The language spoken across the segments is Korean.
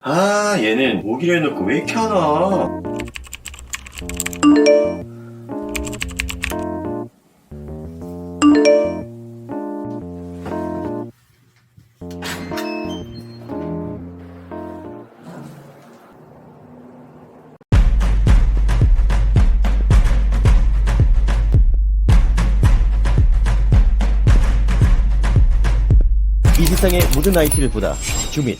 아, 얘는 오기로 해놓고 왜 이렇게 하나? 이 세상의 모든 IT를 보다 주민.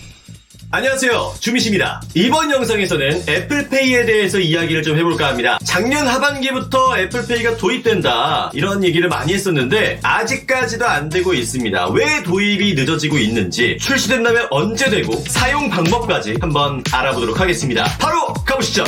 안녕하세요, 주미씨입니다. 이번 영상에서는 애플페이에 대해서 이야기를 좀 해볼까 합니다. 작년 하반기부터 애플페이가 도입된다, 이런 얘기를 많이 했었는데 아직까지도 안 되고 있습니다. 왜 도입이 늦어지고 있는지, 출시된다면 언제 되고, 사용 방법까지 한번 알아보도록 하겠습니다. 바로 가보시죠.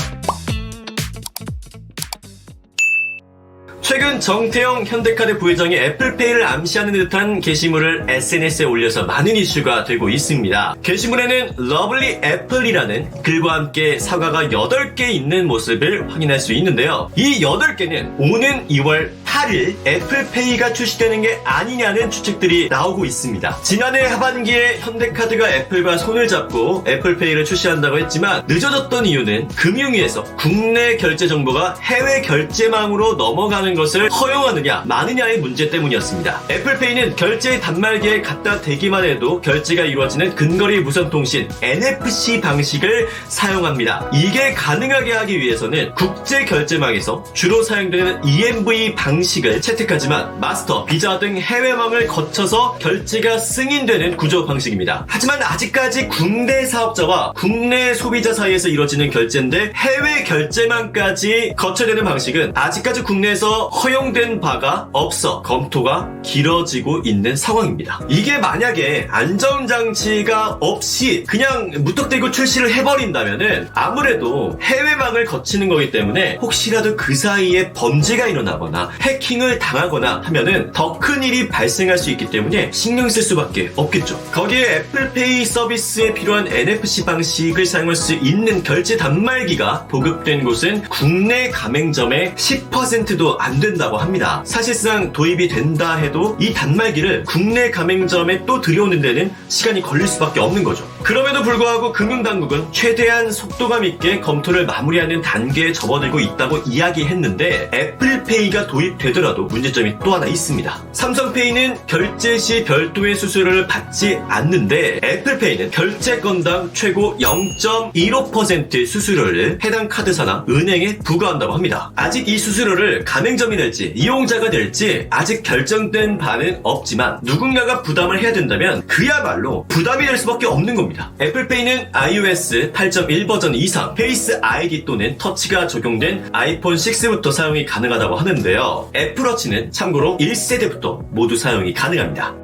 최근 정태영 현대카드 부회장이 애플페이를 암시하는 듯한 게시물을 SNS에 올려서 많은 이슈가 되고 있습니다. 게시물에는 러블리 애플이라는 글과 함께 사과가 8개 있는 모습을 확인할 수 있는데요. 이 8개는 오는 2월 8일 애플페이가 출시되는 게 아니냐는 추측들이 나오고 있습니다. 지난해 하반기에 현대카드가 애플과 손을 잡고 애플페이를 출시한다고 했지만 늦어졌던 이유는 금융위에서 국내 결제 정보가 해외 결제망으로 넘어가는 것을 허용하느냐 마느냐의 문제 때문이었습니다. 애플페이는 결제 단말기에 갖다 대기만 해도 결제가 이루어지는 근거리 무선통신 NFC 방식을 사용합니다. 이게 가능하게 하기 위해서는 국제 결제망에서 주로 사용되는 EMV 방식을 채택하지만 마스터, 비자 등 해외망을 거쳐서 결제가 승인되는 구조 방식입니다. 하지만 아직까지 국내 사업자와 국내 소비자 사이에서 이루어지는 결제인데 해외 결제망까지 거쳐야 되는 방식은 아직까지 국내에서 허용된 바가 없어 검토가 길어지고 있는 상황입니다. 이게 만약에 안전장치가 없이 그냥 무턱대고 출시를 해버린다면은 아무래도 해외망을 거치는 거기 때문에 혹시라도 그 사이에 범죄가 일어나거나 해킹을 당하거나 하면은 더 큰 일이 발생할 수 있기 때문에 신경 쓸 수밖에 없겠죠. 거기에 애플페이 서비스에 필요한 NFC 방식을 사용할 수 있는 결제 단말기가 보급된 곳은 국내 가맹점의 10%도 안 된다고 합니다. 사실상 도입이 된다 해도 이 단말기를 국내 가맹점에 또 들여오는 데는 시간이 걸릴 수밖에 없는 거죠. 그럼에도 불구하고 금융당국은 최대한 속도감 있게 검토를 마무리하는 단계에 접어들고 있다고 이야기했는데 애플페이가 도입되더라도 문제점이 또 하나 있습니다. 삼성페이는 결제 시 별도의 수수료를 받지 않는데 애플페이는 결제 건당 최고 0.15% 수수료를 해당 카드사나 은행에 부과한다고 합니다. 아직 이 수수료를 가맹점이 낼지 이용자가 낼지 아직 결정된 바는 없지만 누군가가 부담을 해야 된다면 그야말로 부담이 될 수밖에 없는 겁니다. 애플페이는 iOS 8.1 버전 이상 페이스 아이디 또는 터치가 적용된 아이폰 6부터 사용이 가능하다고 하는데요. 애플워치는 참고로 1세대부터 모두 사용이 가능합니다.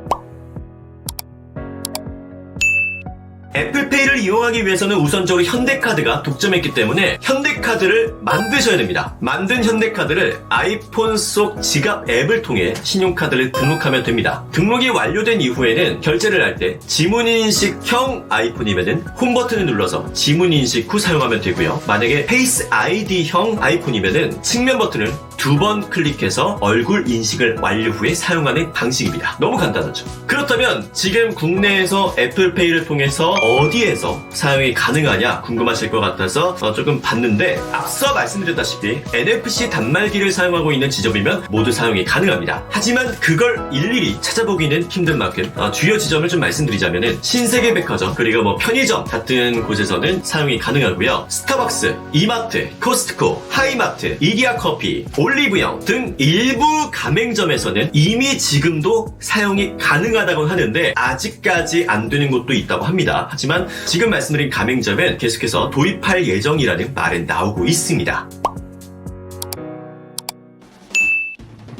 애플페이를 이용하기 위해서는 우선적으로 현대카드가 독점했기 때문에 현대카드를 만드셔야 됩니다. 만든 현대카드를 아이폰 속 지갑 앱을 통해 신용카드를 등록하면 됩니다. 등록이 완료된 이후에는 결제를 할 때 지문인식형 아이폰이면 홈 버튼을 눌러서 지문인식 후 사용하면 되고요. 만약에 페이스 아이디형 아이폰이면 측면 버튼을 2번 클릭해서 얼굴 인식을 완료 후에 사용하는 방식입니다. 너무 간단하죠. 그렇다면 지금 국내에서 애플페이를 통해서 어디에서 사용이 가능하냐 궁금하실 것 같아서 조금 봤는데 앞서 말씀드렸다시피 NFC 단말기를 사용하고 있는 지점이면 모두 사용이 가능합니다. 하지만 그걸 일일이 찾아보기는 힘든 만큼 주요 지점을 좀 말씀드리자면은 신세계백화점 그리고 편의점 같은 곳에서는 사용이 가능하고요. 스타벅스, 이마트, 코스트코, 하이마트, 이디야커피, 올리브영 등 일부 가맹점에서는 이미 지금도 사용이 가능하다고 하는데 아직까지 안 되는 곳도 있다고 합니다. 하지만 지금 말씀드린 가맹점은 계속해서 도입할 예정이라는 말은 나오고 있습니다.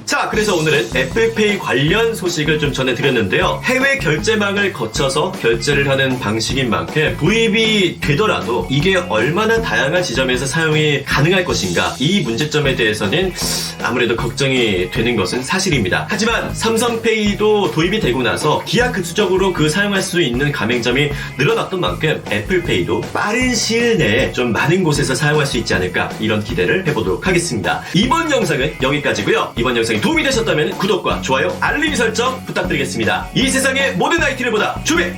자, 그래서 오늘은 애플페이 관련 소식을 좀 전해드렸는데요. 해외 결제망을 거쳐서 결제를 하는 방식인 만큼 도입이 되더라도 이게 얼마나 다양한 지점에서 사용이 가능할 것인가, 이 문제점에 대해서는 아무래도 걱정이 되는 것은 사실입니다. 하지만 삼성페이도 도입이 되고 나서 기하급수적으로 사용할 수 있는 가맹점이 늘어났던 만큼 애플페이도 빠른 시일 내에 좀 많은 곳에서 사용할 수 있지 않을까, 이런 기대를 해보도록 하겠습니다. 이번 영상은 여기까지고요. 이번 영상이 도움이 되셨다면 구독과 좋아요, 알림 설정 부탁드리겠습니다. 이 세상의 모든 IT를 보다 주민!